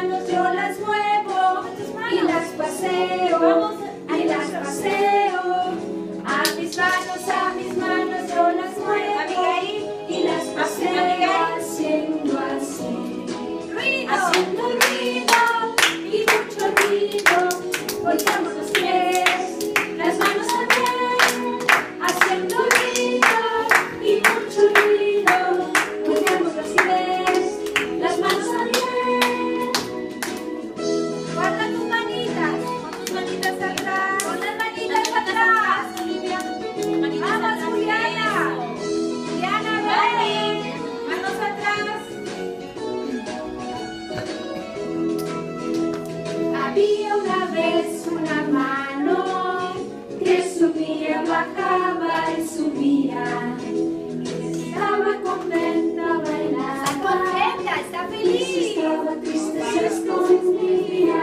manos yo las muevo y las paseo, y las paseo. A mis manos yo las muevo y las paseo, haciendo así, haciendo ruido y mucho ruido. Volteamos los pies, las manos también, haciendo ruido y mucho ruido. Volteamos los pies, las manos también. Guarda tus manitas, con tus manitas atrás, con las manitas atrás. Vamos, Juliana. Juliana, ven. Manos atrás. Había una vez una mano que subía, bajaba y subía. Estaba contenta, bailaba. Está contenta, está feliz. Estaba triste, se escondía.